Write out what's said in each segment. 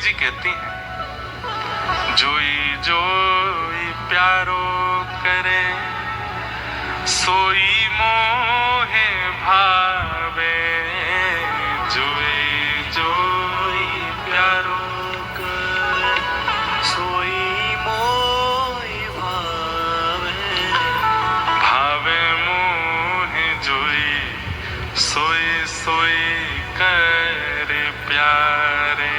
जी कहती हैं, जोई जोई प्यारो करे सोई मोहे भावे, जोई जोई प्यारो करे सोई मोहे भावे, भावे मोहे जोई सोई सोई करे प्यारे,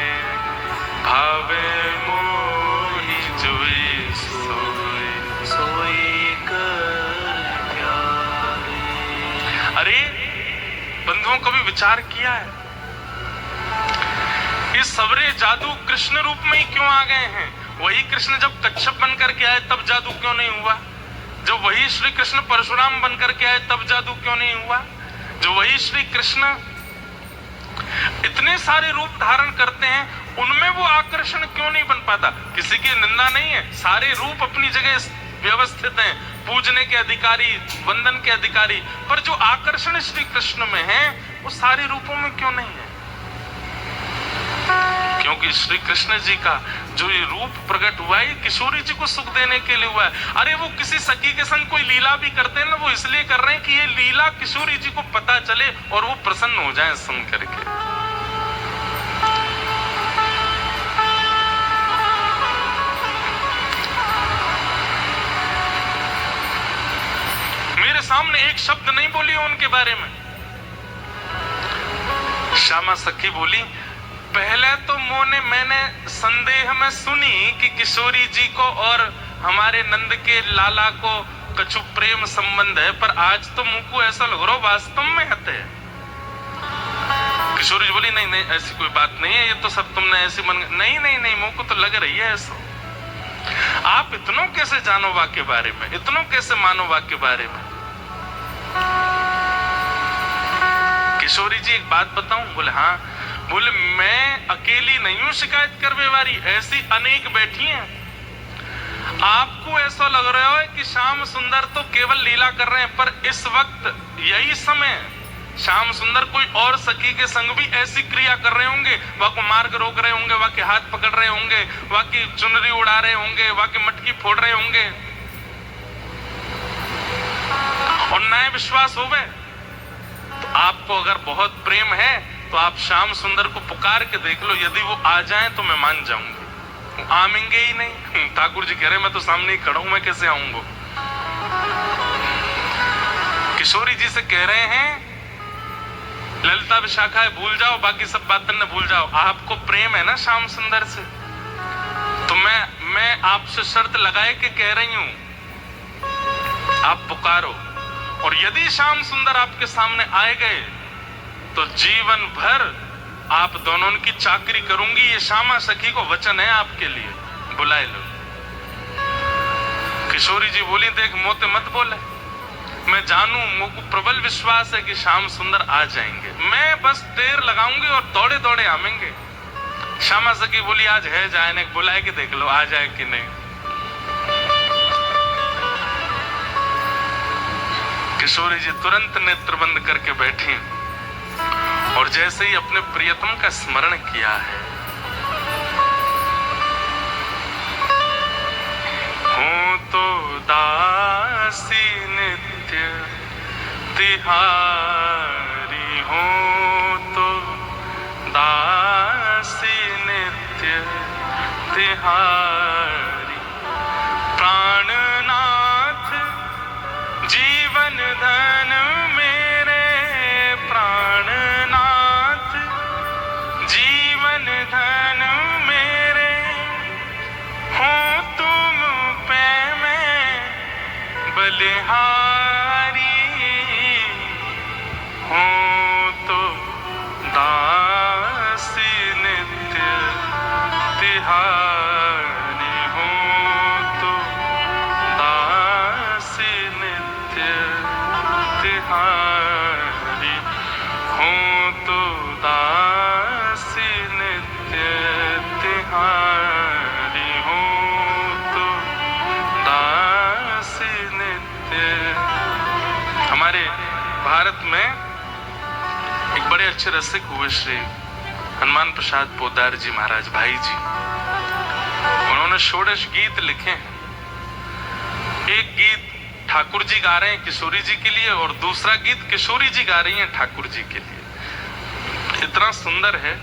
भावे मोहि जोई सोई सोई करे प्यारे। अरे बंधुओं, कभी विचार किया है ये सबरे जादू कृष्ण रूप में ही क्यों आ गए हैं? वही कृष्ण जब कच्छप बन करके आए तब जादू क्यों नहीं हुआ? जब वही श्री कृष्ण परशुराम बन करके आए तब जादू क्यों नहीं हुआ? जो वही श्री कृष्ण इतने सारे रूप धारण करते हैं, उनमें वो आकर्षण क्यों नहीं बन पाता? किसी की निंदा नहीं है, सारे रूप अपनी जगह व्यवस्थित हैं, पूजने के अधिकारी, वंदन के अधिकारी, पर जो आकर्षण श्री कृष्ण में है वो सारे रूपों में क्यों नहीं है? क्योंकि श्री कृष्ण जी का जो ये रूप प्रकट हुआ है, किशोरी जी को सुख देने के लिए हुआ है। अरे वो किसी सखी के संग कोई लीला भी करते हैं ना, वो इसलिए कर रहे हैं कि ये लीला किशोरी जी को पता चले और वो प्रसन्न हो जाएं सुन करके। मेरे सामने एक शब्द नहीं बोली उनके बारे में। श्यामा सखी बोली, पहले तो मैंने संदेह में सुनी कि किशोरी जी को और हमारे नंद के लाला को कछु प्रेम संबंध है, पर आज तो मुंह को ऐसा लग रहा वास्तव में हते। किशोरी जी बोली, नहीं नहीं ऐसी कोई बात नहीं है, ये तो सब तुमने ऐसी मन नहीं नहीं नहीं मुंह को तो लग रही है ऐसा। आप इतनों कैसे जानो वाक्य बारे में, इतनों कैसे मानो वाक्य बारे में? किशोरी जी एक बात बताऊं? बोले हाँ। बोले मैं अकेली नहीं हूं शिकायत करने वाली, ऐसी अनेक बैठी हैं। आपको ऐसा लग रहा है कि श्याम सुंदर तो केवल लीला कर रहे हैं, पर इस वक्त यही समय श्याम सुंदर कोई और सखी के संग भी ऐसी क्रिया कर रहे होंगे। वह को मार्ग रोक रहे होंगे, वह के हाथ पकड़ रहे होंगे, वह की चुनरी उड़ा रहे होंगे, वह की मटकी फोड़ रहे होंगे। और नए विश्वास हो गए तो आपको अगर बहुत प्रेम है तो आप श्याम सुंदर को पुकार के देख लो, यदि वो आ जाएं तो मैं मान जाऊंगी। वो आएंगे ही नहीं। ठाकुर जी कह रहे मैं तो सामने ही खड़ा हूं, मैं कैसे आऊंगा? किशोरी जी से कह रहे हैं ललिता विशाखा है भूल जाओ, बाकी सब बातें न भूल जाओ। आपको प्रेम है ना श्याम सुंदर से, तो मैं आपसे शर्त लगाए के कह रही हूं, आप पुकारो। और यदि श्याम सुंदर आपके सामने आए गए तो जीवन भर आप दोनों की चाकरी करूंगी। ये श्यामा सखी को वचन है आपके लिए, बुलाए लो। किशोरी जी बोली, देख मोते मत बोले, मैं जानू, मुझको प्रबल विश्वास है कि श्याम सुंदर आ जाएंगे, मैं बस देर लगाऊंगी और दौड़े दौड़े आएंगे। श्यामा सखी बोली, आज है जाने, बुलाए के देख लो आ जाए कि नहीं। किशोरी जी तुरंत नेत्र बंद करके बैठी और जैसे ही अपने प्रियतम का स्मरण किया है, हूं तो दासी नित्य तिहारी, हूं तो दासी नित्य तिहारी, प्राणनाथ जीवन धन मेरे, प्राणनाथ जीवन धन मेरे, हो तुम पे मैं बलिहारी, हो तो दासी नित्य तिहारी, हो तो दासी नित्य तिहारी, हो तो दासी नित्य तिहारी, हो तो दासी नित्य। हमारे भारत में एक बड़े अच्छे रसिक हुए श्री हनुमान प्रसाद पोद्दार जी महाराज भाई जी, उन्होंने षोडश गीत लिखे हैं। एक गीत ठाकुर जी गा रहे हैं किशोरी जी के लिए, और दूसरा गीत किशोरी जी गा रही हैं ठाकुर जी के लिए। इतना सुंदर है।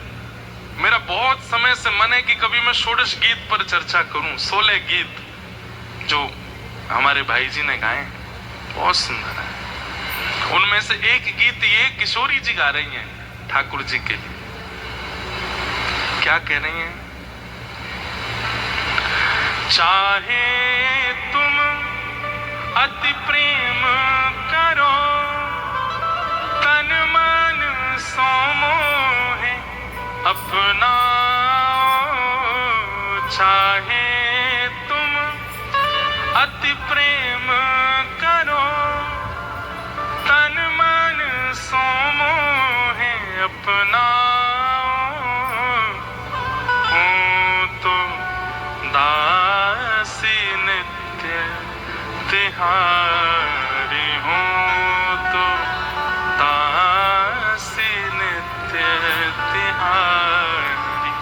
मेरा बहुत समय से मन है कि कभी मैं षोडश गीत पर चर्चा करूं। 16 गीत जो हमारे भाई जी ने गाए हैं, बहुत सुंदर है। उनमें से एक गीत ये किशोरी जी गा रही हैं ठाकुर जी के लिए। क्या कह रही हैं? चाहे तुम अति प्रेम करो, तन मन सो मोहे अपनाओ। चाहे तुम अति प्रेम करो, तन मन सो मोहे अपनाओ। हूँ तो दासी नित्य तिहारी, हूँ तो दासी नित्य तिहारी।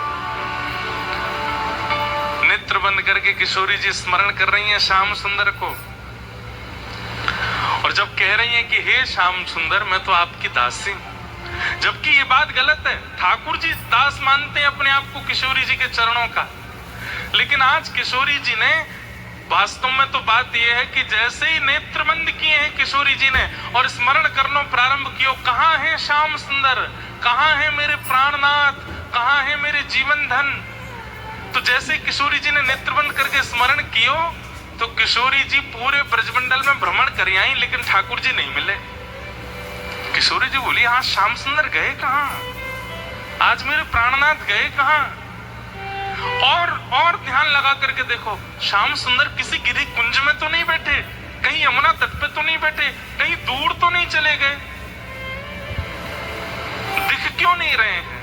नेत्र बंद करके किशोरी जी स्मरण कर रही हैं श्याम सुंदर को, और जब कह रही हैं कि हे श्याम सुंदर, मैं तो आपकी दासी हूं। जबकि ये बात गलत है। ठाकुर जी दास मानते हैं अपने आप को किशोरी जी के चरणों का, लेकिन आज किशोरी जी ने वास्तव में तो बात यह है कि जैसे ही नेत्र बंद किए हैं किशोरी जी ने और स्मरण करना प्रारंभ किया, कहां है श्याम सुंदर, कहां है मेरे प्राणनाथ, कहां है मेरे जीवन धन। तो जैसे किशोरी जी ने नेत्र बंद करके स्मरण किया, तो किशोरी जी पूरे ब्रजमंडल में भ्रमण कर आई, लेकिन ठाकुर जी नहीं मिले। किशोरी जी बोली, हाँ श्याम सुंदर गए कहां, आज मेरे प्राणनाथ गए कहां। और ध्यान लगा करके देखो, श्याम सुंदर किसी गिरी कुंज में तो नहीं बैठे, कहीं यमुना तट पे तो नहीं बैठे, कहीं दूर तो नहीं चले गए, दिख क्यों नहीं रहे हैं।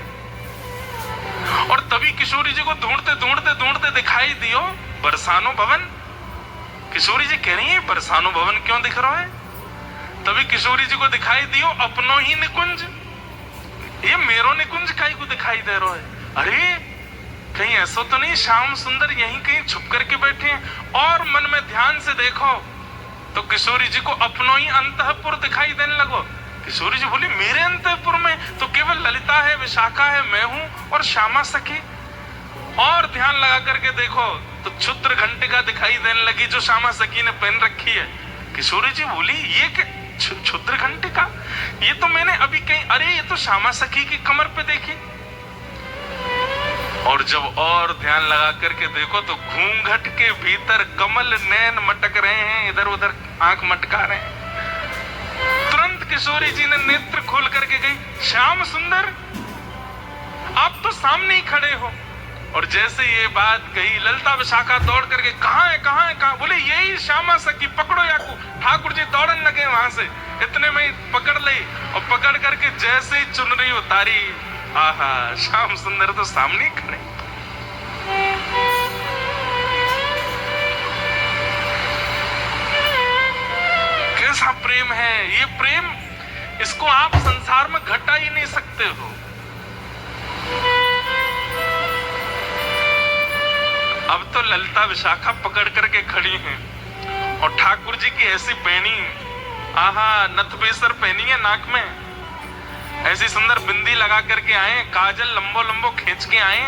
और तभी किशोरी जी को ढूंढते ढूंढते ढूंढते दिखाई दियो बरसानो भवन। किशोरी जी कह रही है बरसानो भवन क्यों दिख रहा है? तभी किशोरी जी को दिखाई दियो अपनो ही निकुंज, ये मेरो निकुंज काई को दिखाई दे रहा है। अरे कहीं ऐसा तो नहीं श्याम सुंदर यहीं कहीं छुप करके बैठे हैं। और मन में ध्यान से देखो तो किशोरी जी को अपनो ही अंतःपुर दिखाई देने लगो। किशोरी जी बोली, मेरे अंतःपुर में तो केवल ललिता है, विशाखा है, मैं हूं और श्यामा सखी। और ध्यान लगा करके देखो तो क्षुद्र घंटिका दिखाई देने लगी जो श्यामा सखी ने पहन रखी है। किशोरी जी बोली, ये क्षुद्र घंटिका, ये तो मैंने अभी कहीं, अरे ये तो श्यामा सखी की कमर पे देखी। और जब और ध्यान लगा करके देखो तो घूंघट के भीतर कमल नैन मटक रहे हैं, इधर उधर आंख मटका रहे हैं। तुरंत किशोरी जी ने नेत्र खोल करके गई, श्याम सुंदर आप तो सामने ही खड़े हो। और जैसे ये बात कही, ललिता विशाखा दौड़ करके, कहां है कहां है कहां? बोले यही श्यामा सखी, पकड़ो याकू। ठाकुर जी दौड़ने लगे वहां से, इतने में पकड़ ली, और पकड़ करके जैसे ही चुनरी उतारी, आहा श्याम सुंदर तो सामने खड़े। कैसा प्रेम है ये प्रेम, इसको आप संसार में घटा ही नहीं सकते हो। अब तो ललिता विशाखा पकड़ करके खड़ी हैं, और ठाकुर जी की ऐसी पहनी, आहा नथबेसर पहनी है नाक में, ऐसी सुंदर बिंदी लगा करके आए, काजल लंबो लंबो खींच के आए,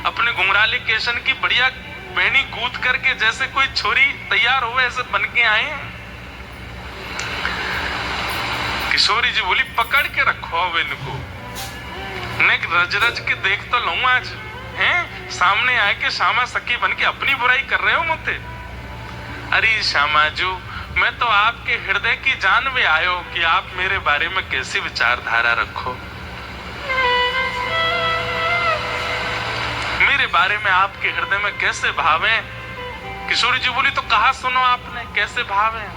अपने घुंघराली केशन की बढ़िया पहनी गूंथ करके जैसे कोई छोरी तैयार हुए ऐसे बन के आए। किशोरी जी बोली, पकड़ के रखो अब इनको, नेक रज रज के देख तो लूं आज, हैं सामने आए के श्यामा सखी बन के अपनी बुराई कर रहे हो मुझे। अरे श्यामा जू, मैं तो आपके हृदय की जान में आयो कि आप मेरे बारे में कैसी विचारधारा रखो, मेरे बारे में आपके हृदय में कैसे भाव है। किशोरी जी बोली, तो कहा सुनो आपने कैसे भाव है?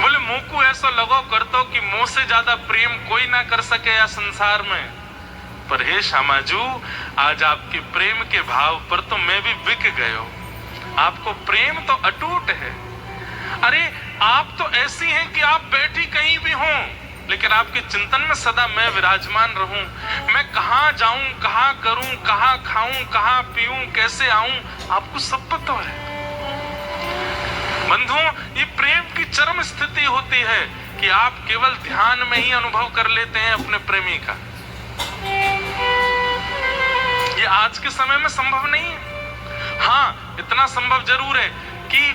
बोले, मुंह को ऐसा लगो कर दो कि मुंह से ज्यादा प्रेम कोई ना कर सके या संसार में। पर हे श्यामाजू, आज आपके प्रेम के भाव पर तो मैं भी बिक गयो। आपको प्रेम तो अटूट है। अरे आप तो ऐसी हैं कि आप बैठी कहीं भी हो, लेकिन आपके चिंतन में सदा मैं विराजमान रहूं। मैं कहां जाऊं, कहां करूं, कहां खाऊं, कहां पीऊं, कैसे आऊं, आपको सब पता है। बंधुओं, ये प्रेम की चरम स्थिति होती है कि आप केवल ध्यान में ही अनुभव कर लेते हैं अपने प्रेमी का। ये आज के समय में संभव नहीं है। हाँ, इतना संभव जरूर है कि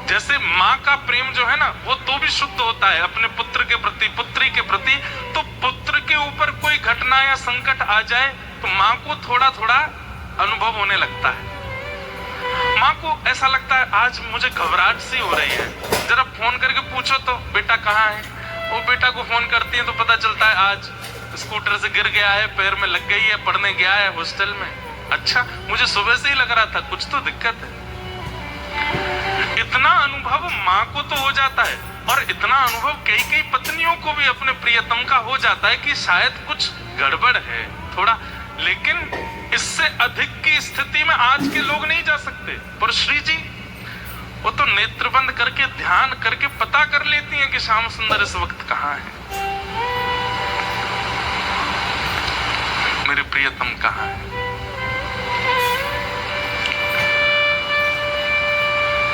जैसे माँ का प्रेम जो है ना, वो तो भी शुद्ध होता है अपने पुत्र के प्रति, पुत्री के प्रति। तो पुत्र के ऊपर कोई घटना या संकट आ जाए तो माँ को थोड़ा थोड़ा अनुभव होने लगता है। माँ को ऐसा लगता है आज मुझे घबराहट सी हो रही है, जरा फोन करके पूछो तो बेटा कहाँ है। वो बेटा को फोन करती है तो पता चलता है आज स्कूटर से गिर गया है, पैर में लग गई है, पढ़ने गया है हॉस्टल में। अच्छा, मुझे सुबह से ही लग रहा था कुछ तो दिक्कत है। इतना अनुभव माँ को तो हो जाता है, और इतना अनुभव कई कई पत्नियों को भी अपने प्रियतम का हो जाता है कि शायद कुछ गड़बड़ है थोड़ा। लेकिन इससे अधिक की स्थिति में आज के लोग नहीं जा सकते। पर श्री जी वो तो नेत्र बंद करके ध्यान करके पता कर लेती हैं कि श्याम सुंदर इस वक्त कहाँ है, मेरे प्रियतम कहाँ है।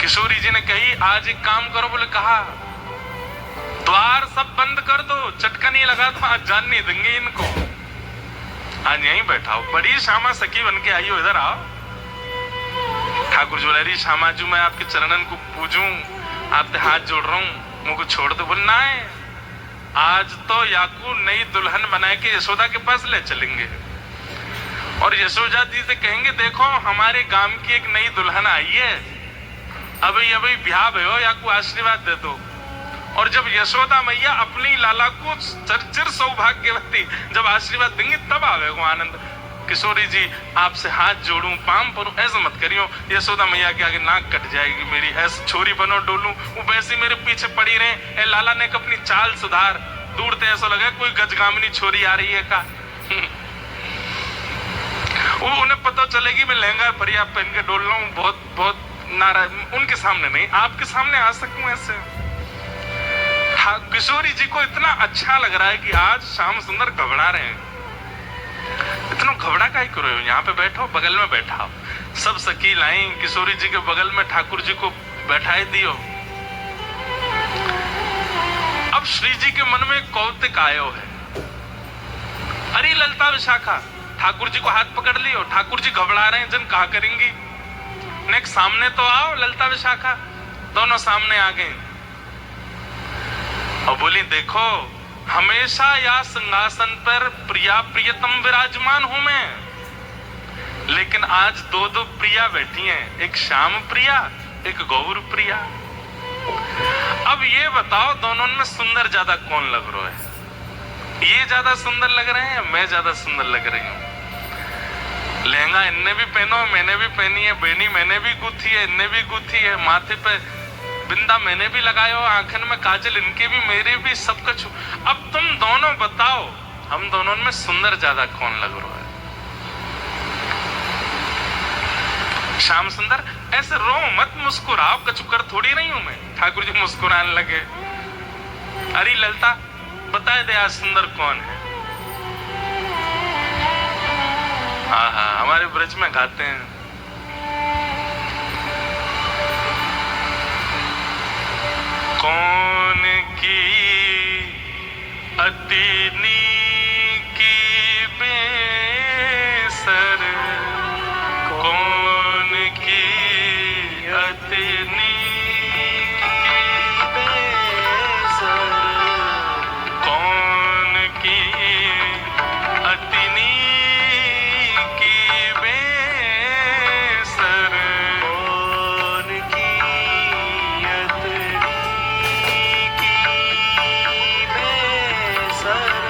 किशोरी जी ने कही आज एक काम करो, बोले कहा द्वार सब बंद कर दो, चटका नहीं लगा तो आज जान नहीं देंगे इनको, आज यहीं बैठाओ। बड़ी श्यामा सखी बन के आई हो, इधर आओ। ठाकुर जी बोले श्यामा जी मैं आपके चरणन को पूजूं, आपसे हाथ जोड़ रहा हूं, मुझको छोड़ दो। बोले ना, आज तो याकू नई दुल्हन बना के यशोदा के पास ले चलेंगे और यशोदा जी से कहेंगे देखो हमारे गांव की एक नई दुल्हन आई है, अभी अभी ब्याह भयो, याकू आशीर्वाद दे दो। और जब यशोदा मैया अपनी लाला को चिर सौभाग्यवती जब आशीर्वाद देंगे तब आवेगा आनंद। किशोरी जी आपसे हाथ जोड़ूं, पाम परूं, ऐसा मत करियो। यशोदा मैया के आगे नाक कट जाएगी मेरी, ऐसे छोरी बनो डोलूं, वो वैसी मेरे पीछे पड़ी रहे। ए लाला ने अपनी चाल सुधार, दूर से ऐसा लगा कोई गजगामिनी छोरी आ रही है का। वो उन्हें पता चलेगी मैं लहंगा फरिया पहन के डोल रहा हूँ, बहुत बहुत नाराज। उनके सामने नहीं, आपके सामने आ सकूं ऐसे। हाँ, किशोरी जी को इतना अच्छा लग रहा है कि आज श्याम सुंदर घबरा रहे हैं। इतना घबरा काहे करो, यहाँ पे बैठो, बगल में बैठाओ। सब सखी लाई किशोरी जी के बगल में ठाकुर जी को बैठाए दियो। अब श्री जी के मन में कौतिक आयो है, अरे ललता विशाखा, ठाकुर जी को हाथ पकड़ लियो, ठाकुर जी घबरा रहे हैं, जन कहा करेंगी। नेक्स्ट सामने तो आओ ललता विशाखा। दोनों सामने आ गए और बोली देखो हमेशा या सिंहासन पर प्रिया प्रियतम विराजमान हूं मैं, लेकिन आज दो दो प्रिया बैठी हैं, एक श्याम प्रिया एक गौर प्रिया। अब ये बताओ दोनों में सुंदर ज्यादा कौन लग रहा है? ये ज्यादा सुंदर लग रहे हैं या मैं ज्यादा सुंदर लग रही हूँ? लहंगा इनने भी पहनो, मैंने भी पहनी है, बेनी मैंने भी गुथी है, इनने भी गुथी है, माथे पे बिंदा मैंने भी लगाया हो, आंखन में काजल इनके भी, मेरे भी, सब कुछ। अब तुम दोनों बताओ हम दोनों में सुंदर ज्यादा कौन लग रहा है? श्याम सुंदर ऐसे रो मत, मुस्कुराओ, कचुकर थोड़ी नहीं हूं मैं। ठाकुर जी मुस्कुराने लगे, अरे ललता बताए दे आज सुंदर कौन है? हाँ हाँ, हमारे ब्रज में गाते हैं, कौन की अति नीकी बेसर, कौन की अति नीकी बेसर, कौन की अति नीकी बेसर, कौन की अति नीकी बेसर।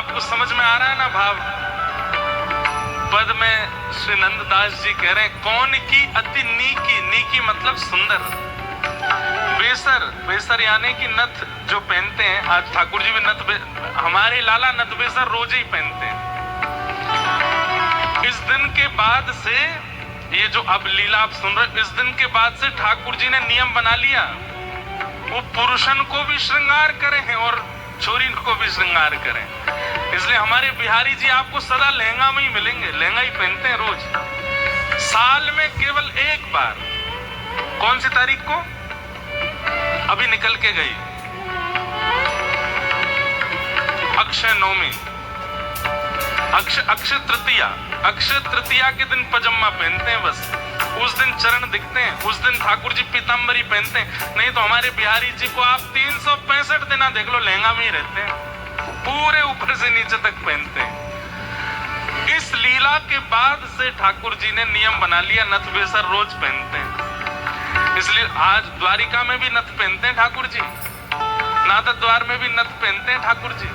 आपको समझ में आ रहा है ना भाव? पद में श्री नंददास जी कह रहे हैं, कौन की अति नीकी, नीकी मतलब सुंदर, बेसर, बेसर यानी कि नथ जो पहनते हैं, आज ठाकुर जी भी नथ, हमारे लाला नथ बेसर रोज ही पहनते हैं। इस दिन के बाद से, ये जो अब लीला आप सुन रहे, इस दिन के बाद से ठाकुर जी ने नियम बना लिया, वो पुरुषन को भी श्रृंगार करें और छोरी को भी श्रृंगार करें। इसलिए हमारे बिहारी जी आपको सदा लहंगा में ही मिलेंगे, लहंगा ही पहनते हैं रोज। साल में केवल एक बार, कौन सी तारीख को अभी निकल के गई, अक्षय नवमी, अक्षय तृतीया, अक्षय तृतीया के दिन पजामा पहनते हैं बस, उस दिन चरण दिखते हैं, उस दिन ठाकुर जी पीतांबरी पहनते हैं। नहीं तो हमारे बिहारी जी को आप 365 दिन देख लो लहंगा में ही रहते हैं, पूरे ऊपर से नीचे तक पहनते हैं। इस लीला के बाद से ठाकुर जी ने नियम बना लिया, नथ बेसर रोज पहनते हैं। इसलिए आज द्वारिका में भी नथ पहनते हैं ठाकुर जी, नादर द्वार में भी नथ पहनते हैं ठाकुर जी।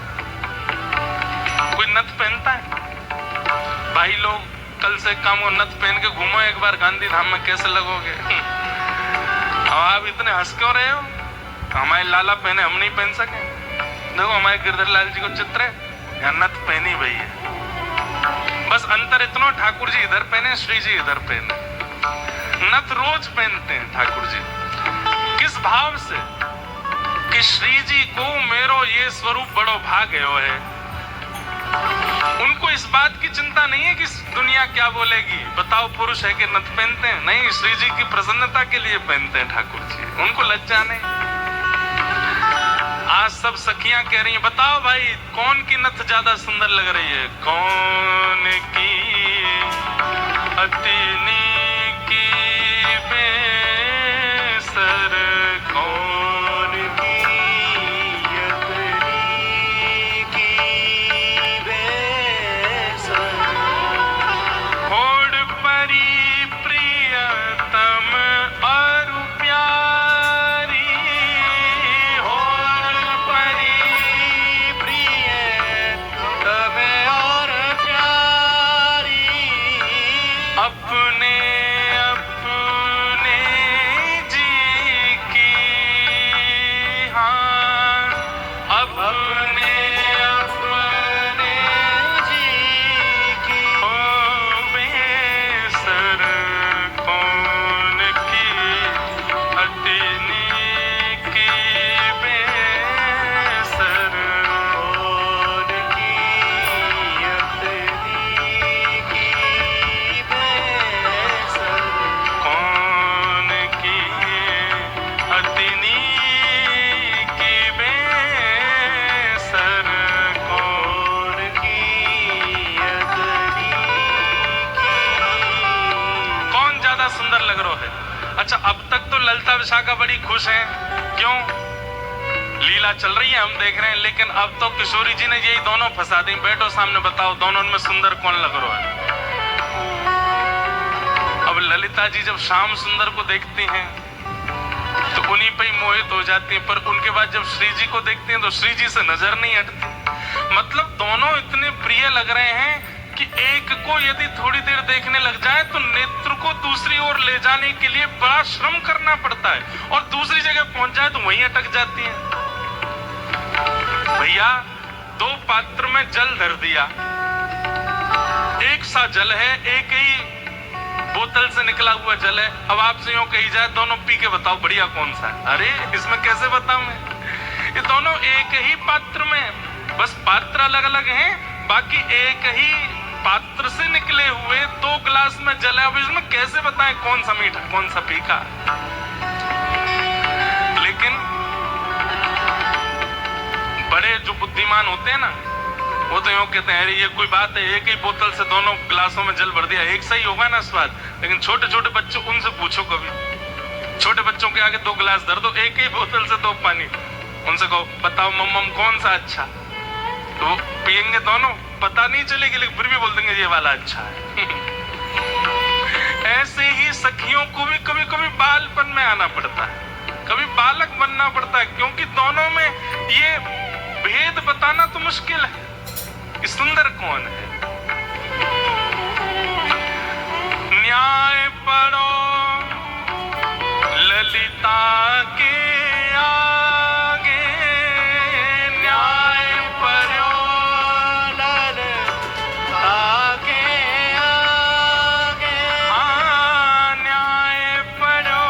कोई नथ पहनता है? भाई लोग कल से काम हो, नथ पहन के घूमो एक बार गांधी धाम में, कैसे लगोगे? अब आप इतने हंस क्यों रहे हो? हमारे लाला पहने, हम नहीं पहन सके? देखो हमारे गिरधर लाल जी को चित्र है, यहाँ नथ पहनी भई है। बस अंतर इतना, ठाकुर जी इधर पहने, श्री जी इधर पहने। नथ रोज पहनते हैं ठाकुर जी। किस भाव से? कि श्री जी को मेरो ये स्वरूप बड़ो भाग्यो है। उनको इस बात की चिंता नहीं है कि दुनिया क्या बोलेगी, बताओ पुरुष है कि नथ पहनते हैं? नहीं, श्री जी की प्रसन्नता के लिए पहनते हैं ठाकुर जी, उनको लज्जा नहीं। आज सब सखियां कह रही हैं, बताओ भाई कौन की नथ ज्यादा सुंदर लग रही है? कौन की अति नीकी बेसर, कौन की अति नीकी बेसर, होड़ परी प्रियतम और प्यारी, अपने अपने जी की, हाँ अपने अपने जी की, ओ बेसर कौन की अति नीकी बेसर, कौन की अति नीकी बेसर, कौन की अति नीकी बेसर, कौन की अति नीकी। कौन ज्यादा सुंदर लग रहा है? अच्छा, अब तक तो ललिता विशाखा बड़ी खुश हैं, क्यों? लीला चल रही है, हम देख रहे हैं, लेकिन अब तो किशोरी जी ने यही दोनों फंसा दी। बैठो सामने, बताओ दोनों में सुंदर कौन लग रहा है? अब ललिता जी जब श्याम सुंदर को देखती हैं तो उन्हीं पे ही मोहित हो जाती हैं, पर उनके बाद जब श्री जी को देखती हैं तो श्री जी से नजर नहीं हटती। मतलब दोनों इतने प्रिय लग रहे हैं कि एक को यदि थोड़ी देर देखने लग जाए तो नेत्र को दूसरी ओर ले जाने के लिए बड़ा श्रम करना पड़ता है, और दूसरी जगह पहुंच जाए तो वहीं अटक जाती है। भैया, दो पात्र में जल धर दिया, एक सा जल है, एक ही बोतल से निकला हुआ जल है। अब आपसे यूं कही जाए दोनों पी के बताओ बढ़िया कौन सा है? अरे इसमें कैसे बताऊं मैं? ये दोनों एक ही पात्र में, बस पात्र अलग अलग हैं, बाकी एक ही पात्र से निकले हुए दो गिलास में जल है। अब इसमें कैसे बताएं कौन सा मीठा कौन सा फीका? लेकिन बड़े जो बुद्धिमान होते हैं ना, वो तो यूं कहते हैं, अरे ये कोई बात है, एक ही बोतल से दोनों गिलासों में जल भर दिया, एक सही होगा ना स्वाद। लेकिन छोटे छोटे बच्चों, उनसे पूछो कभी, छोटे बच्चों के आगे दो गिलास धर दो, एक ही बोतल से दो पानी, उनसे कहो बताओ मम्मम कौन सा अच्छा, तो वो पियेंगे दोनों, पता नहीं चलेगी, लेकिन फिर भी बोल देंगे ये वाला अच्छा है। ऐसे ही सखियों को भी कभी कभी बालपन में आना पड़ता है, कभी बालक बनना पड़ता है, क्योंकि दोनों में ये भेद बताना तो मुश्किल है। कि सुंदर कौन है। न्याय पढ़ो ललिता के आगे, न्याय पढ़ो ललिता के आगे, हाँ न्याय पढ़ो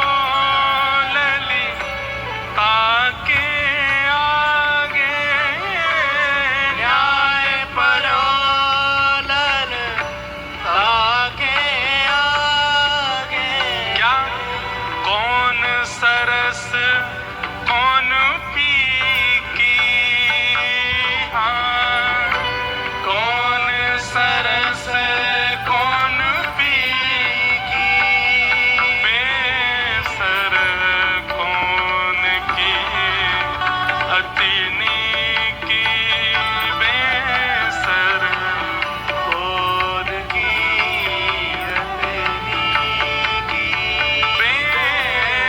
ललिता के आगे, न्याय पढ़ो ललिता के आगे। क्या कौन सरस कौन फीकी, हाँ कौन सरस कौन फीकी, बेसर कौन की अति नीकी, बेसर कौन की अति नीकी, बेसर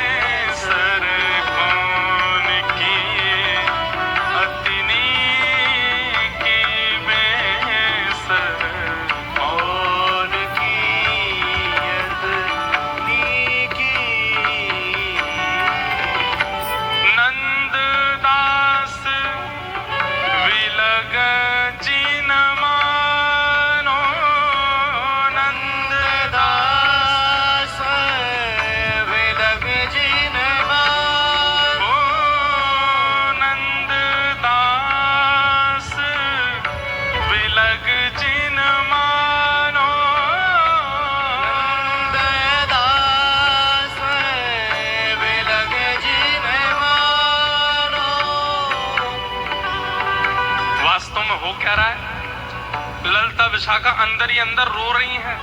कौन की अति नीकी, बेसर कौन की अति नीकी। नंददास विलग जिन मानो, नंददास विलग जिन मानो, नंददास विलग जिन मानो, नंददास विलग जिन मानो। वास्तव में हो क्या रहा है? ललिता विशाखा अंदर ही अंदर रो रही हैं,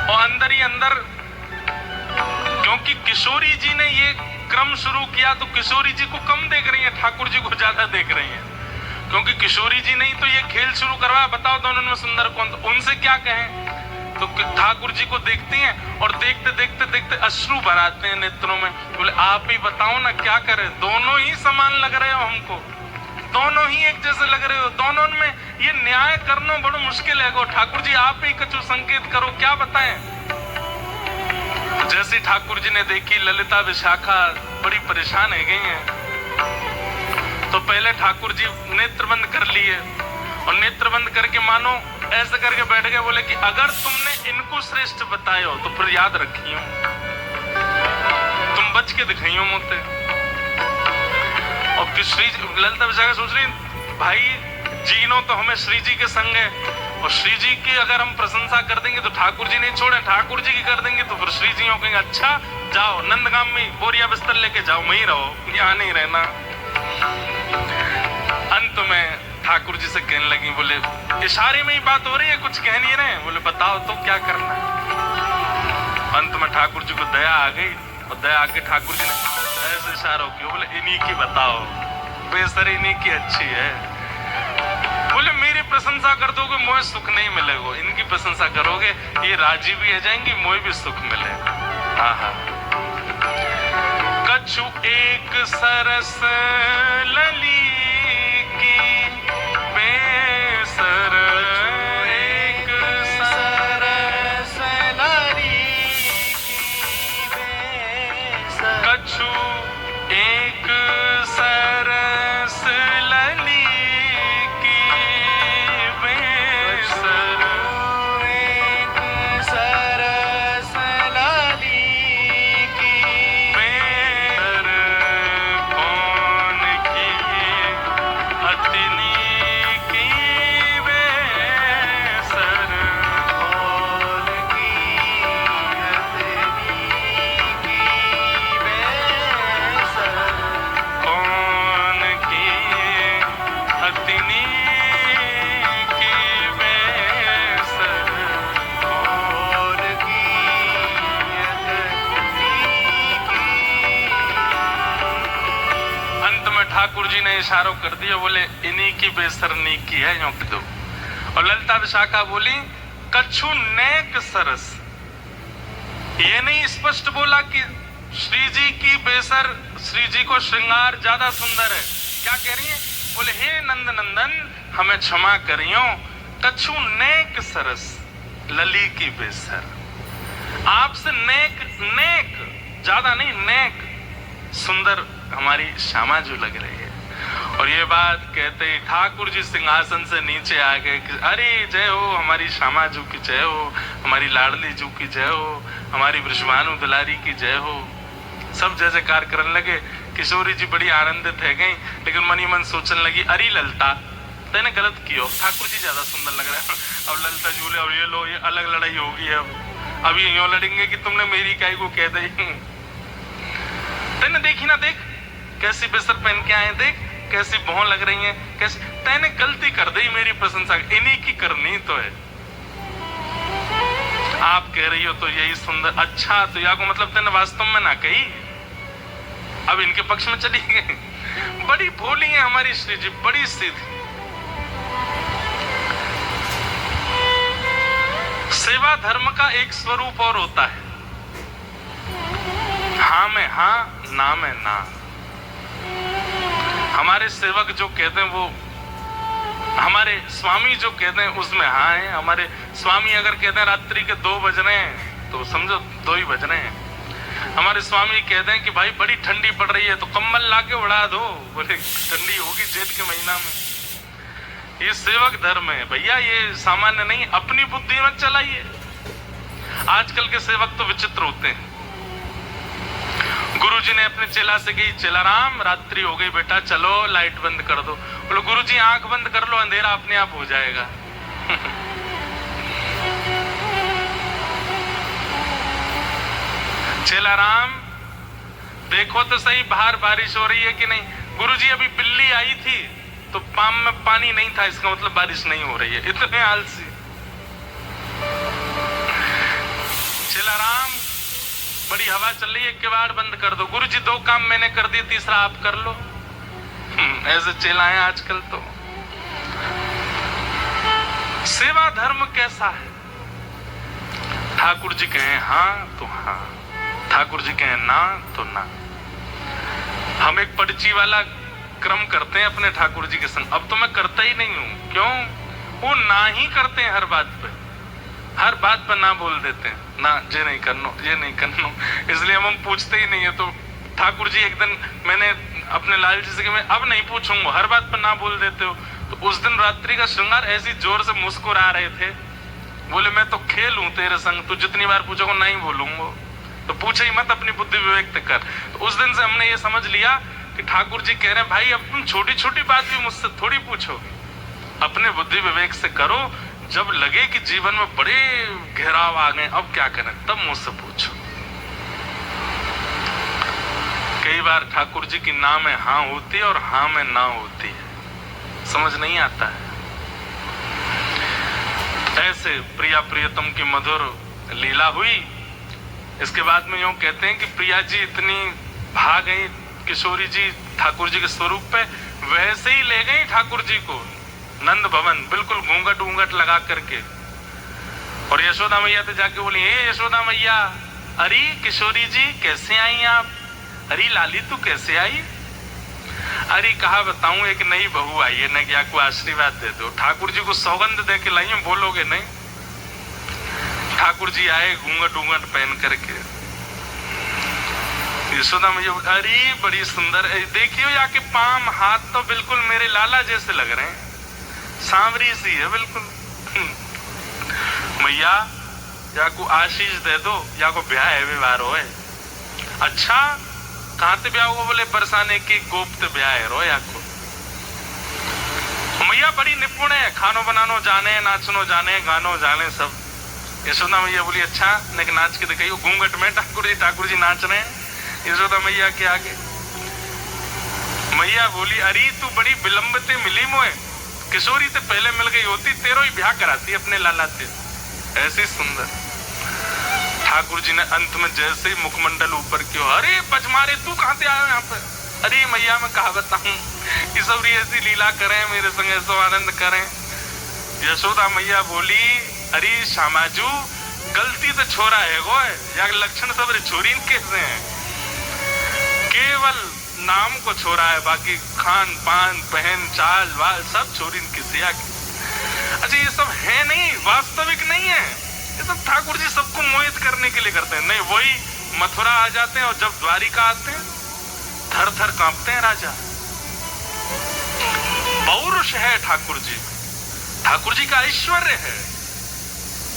और अंदर ही अंदर, क्योंकि किशोरी जी ने ये क्रम शुरू किया तो किशोरी जी को कम देख रही हैं, ठाकुर जी को ज्यादा देख रही हैं, क्योंकि किशोरी जी ने ही तो ये खेल शुरू करवाया। बताओ दोनों में सुंदर कौन? उनसे क्या कहें? तो ठाकुर जी को देखती हैं और देखते देखते देखते अश्रु भराते हैं नेत्रों में। बोले आप ही बताओ ना क्या करें, दोनों ही समान लग रहे हो हमको, दोनों ही एक जैसे लग रहे हो, दोनों में ये न्याय करना बड़ा मुश्किल है। ठाकुर जी आप ही कछु संकेत करो, क्या बताएं? जैसे ठाकुर जी ने देखी ललिता विशाखा बड़ी परेशान है गई हैं, तो पहले ठाकुर जी नेत्र बंद कर लिए, और नेत्र बंद करके मानो ऐसे करके बैठ गए। बोले कि अगर तुमने इनको श्रेष्ठ बतायो तो फिर याद रखियो, तुम बच के दिखाइयो मोते। और श्री ललिता विशाखा सोच रही भाई जीनो तो हमें श्री जी के संग है, और श्री जी की अगर हम प्रशंसा कर देंगे तो ठाकुर जी नहीं छोड़े, ठाकुर जी की कर देंगे तो फिर श्री जी हो कहेंगे अच्छा जाओ नंदगाम में बोरिया बिस्तर लेके जाओ, वहीं रहो, यहाँ नहीं रहना। अंत में ठाकुर जी से कहने लगी, बोले इशारे में ही बात हो रही है, कुछ कह नहीं रहे। बोले बताओ तो क्या करना है। अंत में ठाकुर जी को दया आ गई, और दया आके ठाकुर जी ने ऐसे इशारा किया, बोले इन्हीं की बताओ, बेसर इन्हीं की अच्छी है। बोले मेरी प्रशंसा कर दोगे मोहे सुख नहीं मिलेगा, इनकी प्रशंसा करोगे ये राजी भी हो जाएंगी, मोहे भी सुख मिलेगा। हाँ हाँ। कछु एक सरस लली की बेसर, एक सरस लली की बेसर, कछु एक सरस लली की बेसर, एक सरस लली की बेसर कौन की अति नीकी, बेसर कौन की अति नीकी, बेसर कौन की अति नीकी, बेसर कौन की अति नीकी। अंत में ठाकुर जी ने इशारों कर दिया, बोले इन्हीं की बेसर नीकी है, यूं कह दो। और ललिता विशाखा बोली कछु नेक सरस, ये नहीं स्पष्ट बोला कि श्री जी की बेसर, श्री जी को श्रृंगार ज्यादा सुंदर है। क्या कह रही है? बोले हे नंद नंदन हमें क्षमा करियो, कछु नेक सरस लली की बेसर। आपसे नेक, नेक ज्यादा नहीं, नेक सुंदर हमारी श्यामा जो लग रही है। और ये बात कहते ही ठाकुर जी सिंहासन से नीचे आ गए कि अरे जय हो हमारी श्यामा जू की जय हो, हमारी लाडली जू की जय हो, हमारी वृषभानु दुलारी की जय हो। सब जय जयकार करने लगे। किशोरी जी बड़ी आनंदित है गई, लेकिन मनी मन सोचने लगी अरे ललता तेने गलत किया, ठाकुर जी ज्यादा सुंदर लग रहे हैं। अब ललता झूले और ये लो, ये अलग लड़ाई होगी। अब ये यूं लड़ेंगे कि तुमने मेरी काय को कह दी। तेने देखी ना, देख कैसी बेसर पहन के आए, देख कैसी भौं लग रही है, कैसी तेने गलती कर दी, मेरी प्रशंसा इन्हीं की करनी तो है। आप कह रही हो तो यही सुंदर, अच्छा तो या को मतलब तेने वास्तव में ना कही, अब इनके पक्ष में चली गई। बड़ी भोली है हमारी श्री जी, बड़ी सीधी। सेवा धर्म का एक स्वरूप और होता है, हाँ में हाँ, ना में ना। हमारे सेवक जो कहते हैं वो, हमारे स्वामी जो कहते हैं उसमें हाँ है। हमारे स्वामी अगर कहते हैं रात्रि के 2 बज रहे हैं तो समझो 2 ही बज रहे हैं। हमारे स्वामी कहते हैं कि भाई बड़ी ठंडी पड़ रही है तो कंबल लाके उड़ा दो, बोले ठंडी होगी जेठ के महीना में। ये सेवक धर्म है भैया, ये सामान्य नहीं, अपनी बुद्धि मत चलाइए। आजकल के सेवक तो विचित्र होते हैं। गुरुजी ने अपने चेला से कही, चेला राम रात्रि हो गई बेटा, चलो लाइट बंद कर दो। बोलो गुरुजी आंख बंद कर लो, अंधेरा अपने आप हो जाएगा। चेला राम देखो तो सही बाहर बारिश हो रही है कि नहीं। गुरुजी अभी बिल्ली आई थी तो पाम में पानी नहीं था, इसका मतलब बारिश नहीं हो रही है। इतने आलसी। चेला राम बड़ी हवा चल रही है, किवाड़ बंद कर दो। गुरुजी 2 काम मैंने कर दिए, तीसरा आप कर लो। ऐसे चेला है आजकल तो। सेवा धर्म कैसा है? ठाकुर जी कहें हाँ तो हाँ, ठाकुर जी कहें ना तो ना। हम एक पर्ची वाला क्रम करते हैं अपने ठाकुर जी के संग। अब तो मैं करता ही नहीं हूं। क्यों? वो ना ही करते हैं हर बात पे, हर बात पर ना बोल देते हैं, ना ये नहीं करनो, ये नहीं करनो, इसलिए हम पूछते ही नहीं है। तो ठाकुर जी एक दिन मैंने अपने लाल जी से कि मैं अब नहीं पूछूंगा, हर बात पर ना बोल देते हो। तो उस दिन रात्रि का श्रृंगार ऐसी जोर से मुस्कुरा रहे थे, बोले मैं तो खेल हूं तेरे संग, तू जितनी बार पूछोगे नहीं बोलूंगा, तो पूछे ही मत, अपनी बुद्धि विवेक कर। तो उस दिन से हमने ये समझ लिया कि ठाकुर जी कह रहे हैं भाई अब तुम छोटी छोटी बात भी मुझसे थोड़ी पूछो, अपने बुद्धि विवेक से करो। जब लगे कि जीवन में बड़े घेराव आ गए, अब क्या करें, तब मुझसे पूछो। कई बार ठाकुर जी की ना में हाँ होती है और हाँ में ना होती है, समझ नहीं आता है। ऐसे प्रिया प्रियतम की मधुर लीला हुई। इसके बाद में यूं कहते हैं कि प्रिया जी इतनी भाग गई किशोरी जी ठाकुर जी के स्वरूप पे, वैसे ही ले गई ठाकुर जी को नंद भवन, बिल्कुल घूंघट ऊंघट लगा करके। और यशोदा मैया तो जाके बोली, हे यशोदा मैया, अरे किशोरी जी कैसे आई आप? अरे लाली तू कैसे आई? अरे कहा बताऊं, एक नई बहू आई है, न क्या को आशीर्वाद दे दो। ठाकुर जी को सौगंध दे के लाई, बोलोगे नहीं? ठाकुर जी आए घूंघट ऊंघट पहन करके। यशोदा मैया, अरे बड़ी सुंदर, देखियो या के पाम हाथ तो बिल्कुल मेरे लाला जैसे लग रहे हैं, सांवरी सी है बिल्कुल। मैया या को आशीष दे दो, या को ब्याह है व्यवहार हो है। अच्छा कहाँ से ब्याह होगा? बोले बरसाने की गोप्त ब्याह है रो या को। मैया बड़ी निपुण है, खानो बनानो जाने, नाचनो जाने, गानो जाने सब। यशोदा मैया बोली अच्छा, लेकिन नाच के दिखाइयो। घूंघट में ठाकुर जी नाच रहे हैं यशोदा मैया के आगे। मैया बोली अरे तू बड़ी विलंब से मिली मोए, किशोरी से पहले मिल गई होती तेरो ही ब्याह कराती अपने लाला से। ऐसी सुंदर। ठाकुर जी ने अंत में जैसे ही मुखमंडल ऊपर क्यों, अरे बजमारे तू कहां से आया यहाँ पे? अरे मैया मैं कहा बताऊं, कि सब ऐसी लीला करें मेरे संग, ऐसा आनंद करें। यशोदा मैया बोली अरे श्यामाजू गलती से छोरा है गो, या लक्षण सब छोरी कैसे हैं? केवल नाम को छोड़ा है, बाकी खान पान पहन चाल वाल सब छोरी की सिया की। अच्छा ये सब है नहीं, वास्तविक नहीं है, ये सब ठाकुर जी सबको मोहित करने के लिए करते हैं। नहीं, वही मथुरा आ जाते हैं और जब द्वारिका आते हैं थर थर कांपते हैं राजा। पौरुष है ठाकुर जी, ठाकुर जी का ऐश्वर्य है,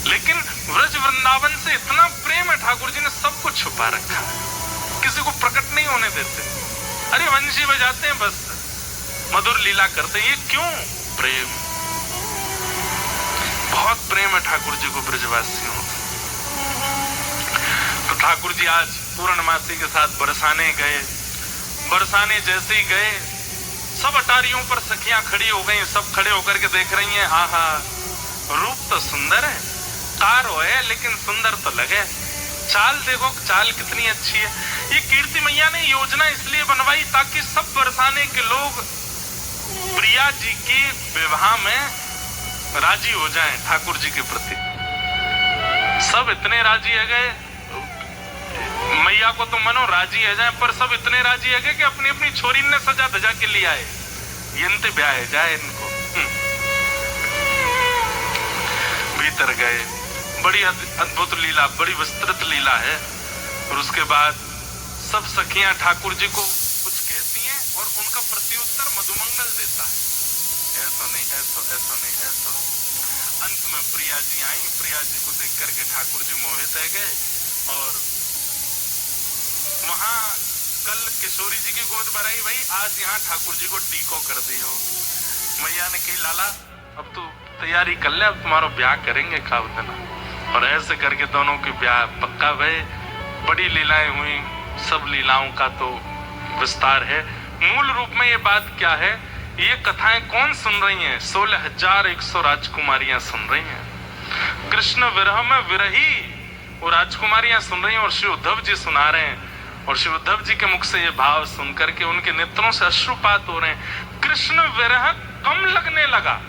लेकिन व्रज वृंदावन से इतना प्रेम है, ठाकुर जी ने सब कुछ छुपा रखा है, किसी को प्रकट नहीं होने देते। अरे वंशी बजाते हैं बस, मधुर लीला करते हैं, ये क्यों? प्रेम, बहुत प्रेम है ठाकुर जी को ब्रजवासियों से। तो ठाकुर जी आज पूर्णमासी के साथ बरसाने गए। बरसाने जैसे ही गए सब अटारियों पर सखियां खड़ी हो गई, सब खड़े होकर के देख रही हैं, आहा रूप तो सुंदर है, कारो है लेकिन सुंदर तो लगे, चाल देखो चाल कितनी अच्छी है। ये कीर्ति मैया ने योजना इसलिए बनवाई ताकि सब बरसाने के लोग प्रिया जी की विवाह में राजी हो जाएं ठाकुर जी के प्रति। सब इतने राजी है गए, मैया को तो मनो राजी है जाए, पर सब इतने राजी है गए कि अपनी अपनी छोरी ने सजा धजा के लिए आए, यंते ब्याह जाए इनको। भीतर गए, बड़ी अद्भुत लीला, बड़ी विस्तृत लीला है। और उसके बाद सब सखियां ठाकुर जी को कुछ कहती हैं और उनका प्रत्युत्तर मधुमंगल देता है, ऐसा नहीं, ऐसा ऐसा नहीं, ऐसा। अंत में प्रिया जी आई, प्रिया जी को देख करके ठाकुर जी मोहित है गए। और वहां कल किशोरी जी की गोद भराई भाई, आज यहाँ ठाकुर जी को टीको कर दियो। मैया ने कही लाला अब तू तैयारी कर ले, अब तुम्हारा ब्याह करेंगे कावतना। और ऐसे करके दोनों के ब्याह पक्का भय। बड़ी लीलाएं हुई, सब लीलाओं का तो विस्तार है। मूल रूप में ये बात क्या है, ये कथाएं कौन सुन रही हैं? 16,100 राजकुमारियां सुन रही हैं। कृष्ण विरह में विरही वो राजकुमारियां सुन रही हैं और श्री उद्धव जी सुना रहे हैं। और श्री उद्धव जी के मुख से ये भाव सुन करके उनके नेत्रों से अश्रुपात हो रहे हैं। कृष्ण विरह कम लगने लगा,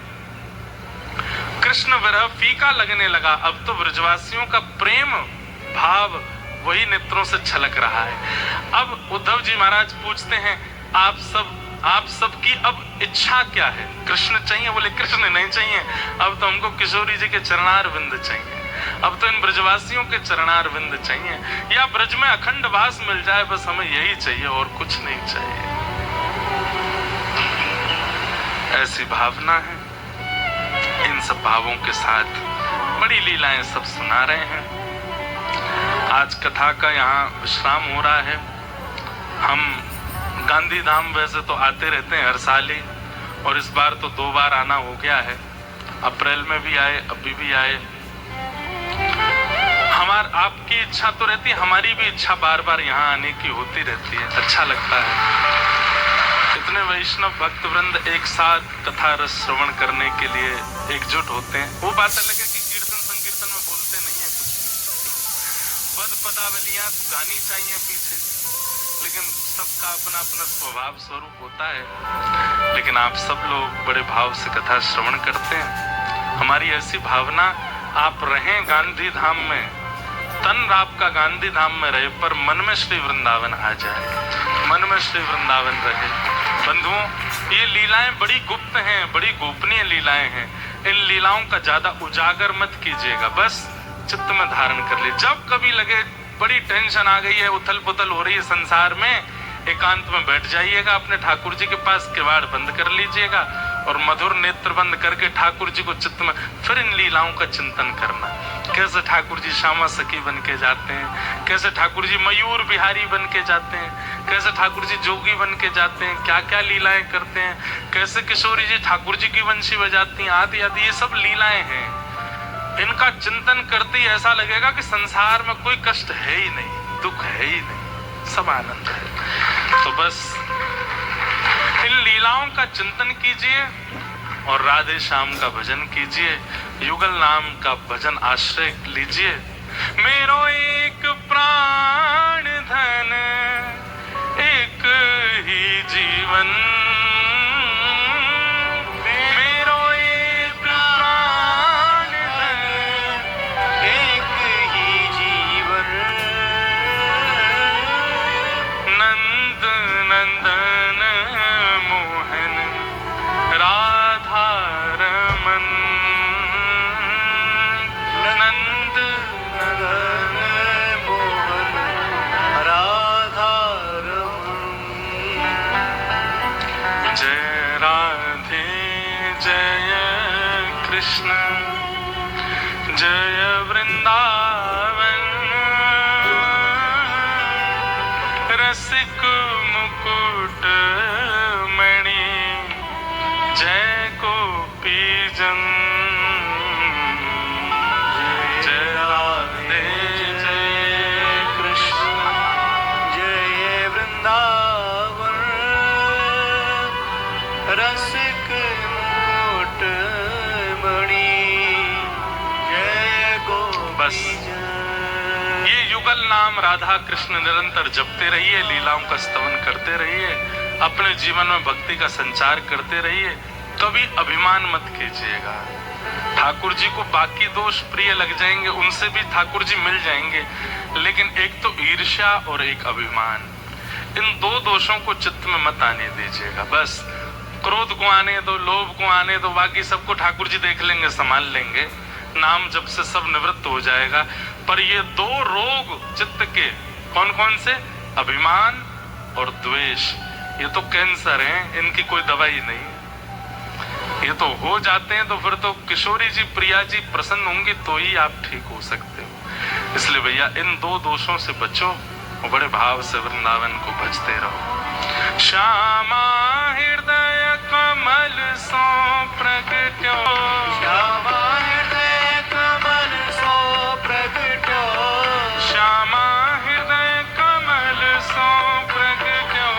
कृष्ण विरह फीका लगने लगा। अब तो ब्रजवासियों का प्रेम भाव वही नेत्रों से छलक रहा है। अब उद्धव जी महाराज पूछते हैं, आप सबकी अब इच्छा क्या है? कृष्ण चाहिए? बोले कृष्ण नहीं चाहिए, अब तो हमको किशोरी जी के चरणार विंद चाहिए, अब तो इन ब्रजवासियों के चरणार विंद चाहिए, या ब्रज में अखंड वास मिल जाए, बस हमें यही चाहिए और कुछ नहीं चाहिए। ऐसी भावना है। इन सब भावों के साथ बड़ी लीलाएं सब सुना रहे हैं। आज कथा का यहाँ विश्राम हो रहा है। हम गांधी धाम वैसे तो आते रहते हैं हर साल ही, और इस बार तो 2 बार आना हो गया है। अप्रैल में भी आए, अभी भी आए। आपकी इच्छा तो रहती है, हमारी भी इच्छा बार बार यहाँ आने की होती रहती है, अच्छा लगता है। इतने वैष्णव भक्त वृंद एक साथ कथा रस श्रवण करने के लिए एकजुट होते हैं। वो बात अलग है कि कीर्तन संकीर्तन में बोलते नहीं है कुछ, पद पदावलियां गानी चाहिए पीछे, लेकिन सबका अपना अपना स्वभाव स्वरूप होता है। लेकिन आप सब लोग बड़े भाव से कथा श्रवण करते हैं। हमारी ऐसी भावना, आप रहें गांधी धाम में, तन आपका गांधी धाम में रहे, पर मन में श्री वृंदावन आ जाए, मन में श्री वृंदावन रहे। बंधुओं, ये लीलाएं बड़ी गुप्त हैं, बड़ी गोपनीय लीलाएं हैं। इन लीलाओं का ज्यादा उजागर मत कीजिएगा, बस चित्त में धारण कर ले। जब कभी लगे बड़ी टेंशन आ गई है, उथल पुथल हो रही है संसार में, एकांत में बैठ जाइएगा अपने ठाकुर जी के पास, किवाड़ बंद कर लीजिएगा और मधुर नेत्र बंद करके ठाकुर जी को चित्त में फिर इन लीलाओं का चिंतन करना। कैसे ठाकुर जी श्यामा सखी बन के जाते हैं, कैसे ठाकुर जी मयूर बिहारी बन के जाते हैं, कैसे ठाकुर जी जोगी बन के जाते हैं, क्या क्या लीलाएं करते हैं, कैसे किशोरी जी ठाकुर जी की वंशी बजाती हैं, आदि आदि, ये सब लीलाएं हैं। इनका चिंतन करते ही ऐसा लगेगा कि संसार में कोई कष्ट है ही नहीं, दुख है ही नहीं, सब आनंद है। तो बस इन लीलाओं का चिंतन कीजिए और राधे श्याम का भजन कीजिए, युगल नाम का भजन आश्रय लीजिए। मेरो एक प्राण धन एक ही जीवन, मेरो एक प्राण धन एक ही जीवन, नंद नंदन जय कृष्ण जय वृंदावन रसिक मुकुट मणि जय गोपीजन जय राधे जय कृष्ण जय वृंदावन रसिक मुकुट मणि जय बस ये युगल नाम राधा कृष्ण निरंतर जपते रहिए, लीलाओं का स्तवन करते रहिए, अपने जीवन में भक्ति का संचार करते रहिए। कभी अभिमान मत कीजिएगा। ठाकुर जी को बाकी दोष प्रिय लग जाएंगे, उनसे भी ठाकुर जी मिल जाएंगे, लेकिन एक तो ईर्ष्या और एक अभिमान, इन दो दोषों को चित्त में मत आने दीजिएगा। बस क्रोध को आने दो, लोभ को आने दो, बाकी सबको ठाकुर जी देख लेंगे, संभाल लेंगे। नाम जब से सब निवृत्त हो जाएगा। पर ये दो रोग चित्त के कौन कौन से? अभिमान और द्वेष। ये तो कैंसर हैं, इनकी कोई दवाई नहीं। ये तो हो जाते हैं तो फिर तो किशोरी जी, प्रिया जी प्रसन्न होंगी तो ही आप ठीक हो सकते हो। इसलिए भैया इन दो दोषों से बचो और बड़े भाव से वृंदावन को भजते रहो। श्यामा हृदय कमल सो प्रगट्यो, श्यामा हृदय कमल सो प्रगट्यो, श्यामा हृदय कमल सो प्रगट्यो,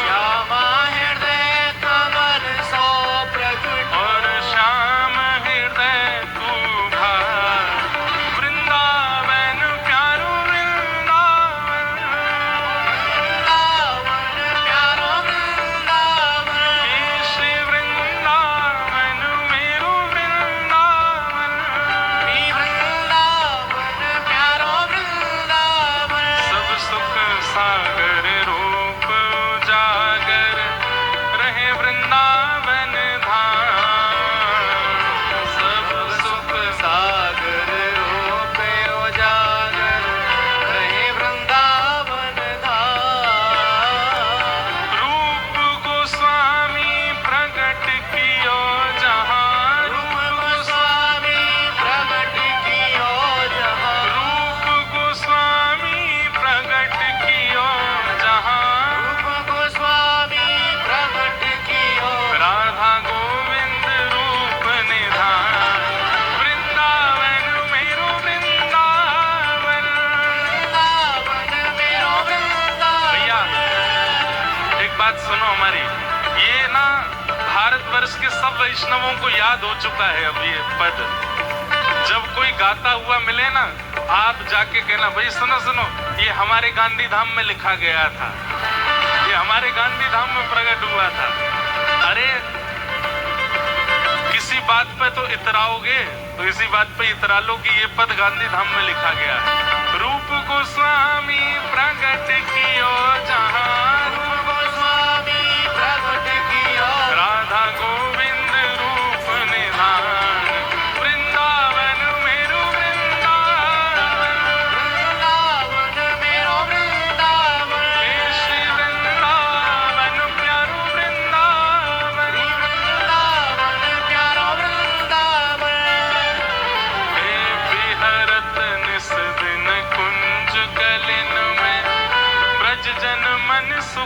श्यामा हृदय कमल सो प्रगट्यो, और श्याम हृदय तू भार वृंदावन प्यारो वृंदावन, वृंदावन प्यारो वृंदावन, हे श्री वृंदावन मेरो वृंदावन, श्री वृंदावन प्यारो वृंदावन, सब सुख सागर रूप उजागर रहे वृंदावन धाम, सब सुख सागर रूप उजागर रहे वृंदावन धाम, रूप गोस्वामी प्रकट कियो जहाँ, रूप गोस्वामी प्रगट कियो जहाँ, रूप गोस्वामी प्रकट कियो जहाँ, रूप गोस्वामी प्रगट कियो, राधा गोविंद रूप निधान, वृंदावन मेरो वृंदावन। वृंदावन मेरो वृंदावन। भैया एक बात सुनो हमारी, ये ना भारतवर्ष के सब वैष्णवों को याद हो चुका है अब ये पद। जब कोई गाता हुआ मिले ना, आप जाके कहना भाई सुनो सुनो, ये हमारे गांधी धाम में लिखा गया था, ये हमारे गांधी धाम में प्रकट हुआ था। अरे किसी बात पे तो इतराओगे तो इसी बात पे इतरा लो कि ये पद गांधी धाम में लिखा गया। रूप गोस्वामी प्रकट कियो जहाँ, रूप गोस्वामी प्रगट कियो, राधा गोविंद रूप निधान, वृंदावन मेरो वृंदावन, वृंदावन मेरो वृंदावन, हे श्री वृंदावन प्यारो वृंदावन, वृंदावन प्यारो वृंदावन, हे विहरत निस दिन कुंज गलिन में ब्रज जन मन सो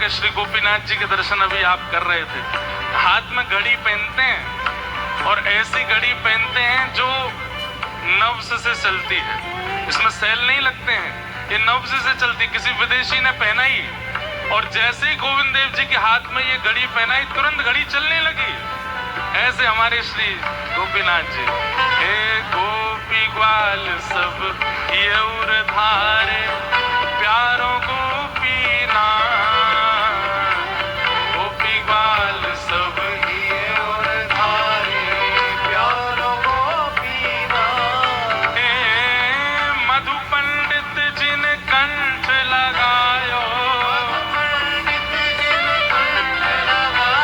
देखिए श्री गोपीनाथ जी के दर्शन अभी आप कर रहे थे, हाथ में घड़ी पहनते हैं और ऐसी घड़ी पहनते हैं जो नब्ज से चलती है, इसमें सेल नहीं लगते हैं, ये नब्ज से चलती, किसी विदेशी ने पहनाई और जैसे ही गोविंद देव जी के हाथ में ये घड़ी पहनाई तुरंत घड़ी चलने लगी। ऐसे हमारे श्री गोपीनाथ जी, हे गोपी ग्वाल सब ये उर धारे प्यारो गोपीनाथ, गोपी ग्वाल सब ये और धारे प्यारो गोपीनाथ। हे मधु पंडित जिन कंठ लगायो, पंडित जिन कंठ लगायो,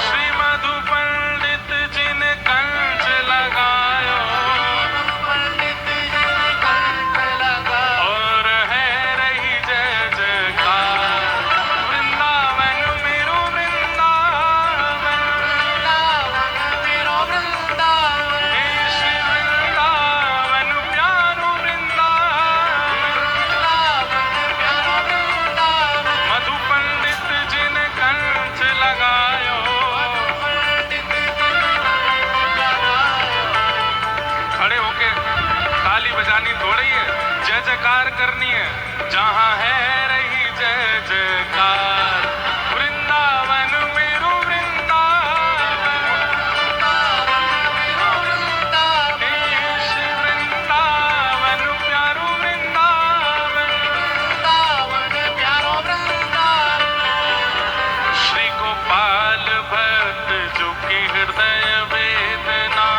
श्री मधु पंडित जिन कंठ लगायो, पंडित जिन कंठ लगायो। और है रही जय जयकार वृंदावन मेरो वृंदावन, वृंदावन मेरो वृंदावन, हे श्री वृंदावन प्यारो वृंदावन, वृंदावन प्यारो वृंदावन। मधु पंडित जिन कंठ लगायो। पंडित जिन कंठ लगायो। खड़े होके ताली बजानी थोड़ी है, जय जयकार करनी है, जहाँ है रही जय जयकार वृंदावन मेरो वृंदावन, हे श्री वृंदावन प्यारो वृंदावन, श्री गोपाल भक्त जो की हृदय वेदना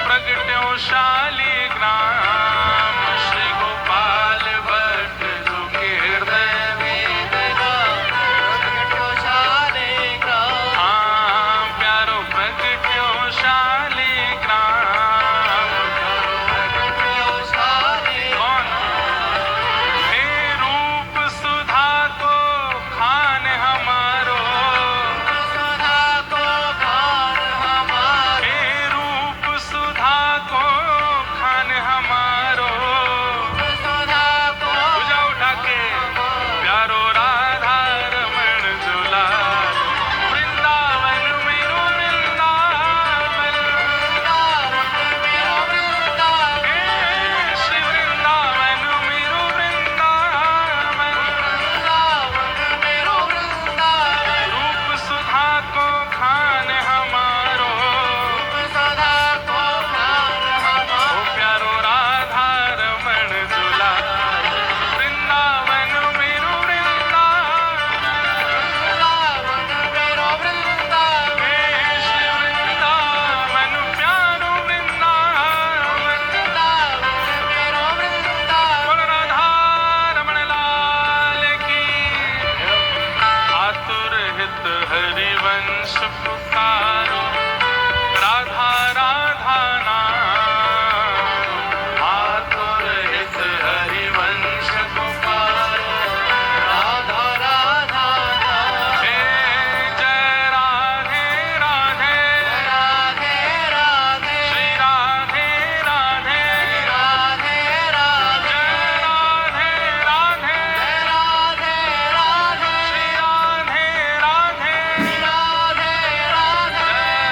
प्रगट्यो शालिग्राम, श्री गोपाल भक्त जो की हृदय हाँ प्यारो प्रगट्यो शालिग्राम। कौन? हे रूप सुधा को खान हमारो, हे रूप सुधा को खान हमारो, पूजा उठा के प्यारो राधा रमण दुलार वृंदावन मेरो वृंदावन, हे श्री वृंदावन मेरो वृंदावन, रूप सुधा को खान हमारो, ओ प्यारो राधा रमण दुलार वृंदावन मेरो वृंदावन, हे श्री वृंदावन प्यारो वृंदावन, बोल राधा रमण लाल की। आतुर हित हरिवंश पुकारो, राधा राधा नाम, आतुर हित हरिवंश पुकारो, हे जय राधे राधे, श्री राधे राधे, जय राधे राधे, श्री राधे राधे, जय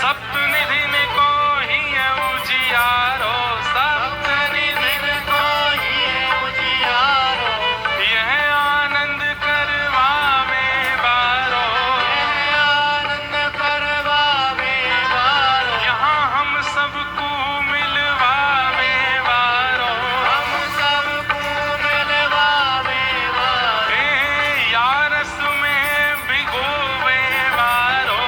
सप्तनिधि में को ही है उजियारो, सप्तनिधि को ही उजियारो, यह आनंद करवावे बारो, यह आनंद करवावे बारो, यहाँ हम सबको मिलवावे बारो, हम सबको मिलवावे बारो, यारस में भिगोवे बारो,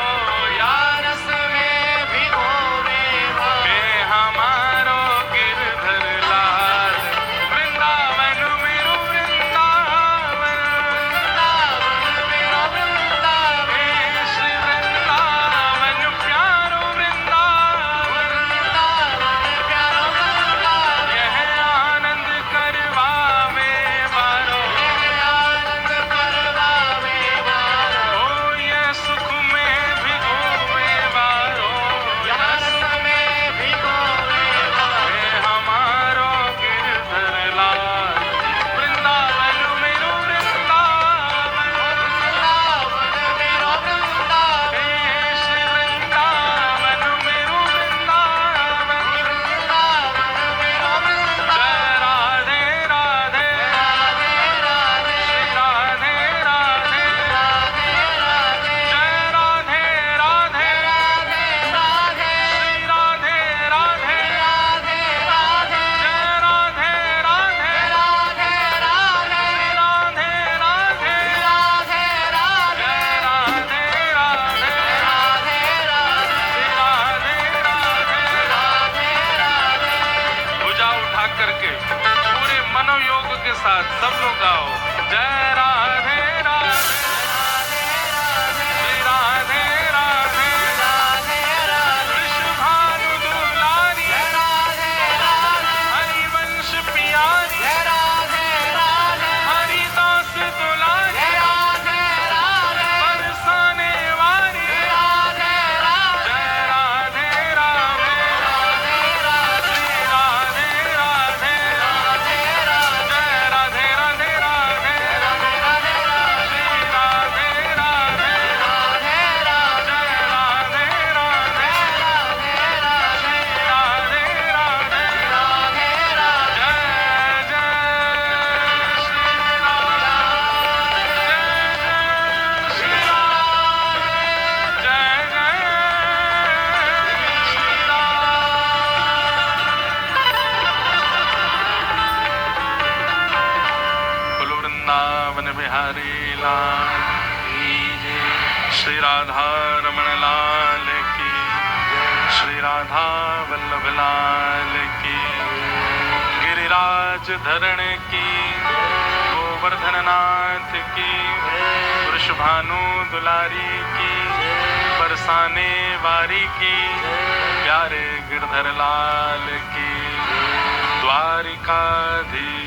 यारस में भिगोवे बारो, हमारो गिरधर लाल वृंदावन मेरो वृंदावन, वृंदावन मेरा वृंदावन, श्री वृंदावन प्यारो वृंदावन, वृंदावन प्यारा वृंदावन, यह आनंद करवावे बारो, यह आनंद करवावे बारो, ओ यह सुख में भिगोवे बारो, यारस में भिगोवे बारो, हमारो गिरधर लाल वृंदावन मेरो वृंदावन, वृंदावन मेरा वृंदावन, श्री वृंदावन मेरो वृंदावन, वृंदावन मेरा वृंदावन, जय राधे राधे राधे राधे, श्री राधे राधे, राधे राधे, जय राधे राधे, राधे राधे, श्री राधे राधे, राधे राधे, जय राधे राधे, राधे राधे, श्री राधे राधे, राधे राधे, जय राधे राधे, राधे राधे, श्री राधे राधे। राधे राधे, भुजा उठा करके पूरे मनोयोग के साथ सब लोग गाओ, जय राधे राधे, श्री राधे राधे, राधे राधे, वृषभानु दुलारी, राधे राधे, हरिवंश प्यारी, राधे राधे, हरिदास दुलारी, राधे राधे, बरसाने वारी, राधे राधे, जय राधे राधे, श्री राधे राधे, जय राधे राधे राधे, श्री राधे राधे, जय राधे राधे, श्री राधे राधे, जय जय श्री राम, जय जय श्री राम, जय जय श्री राम। बोलो वृंदावन बिहारी लाल की जय, श्री राधा रमण लाल की, श्री राधा वल्लभ लाल की, गिरिराज धरण की, गोवर्धन नाथ की, वृषभानु दुलारी की, बरसाने वारी की, प्यारे गिरधर लाल की, द्वारिकाधीश।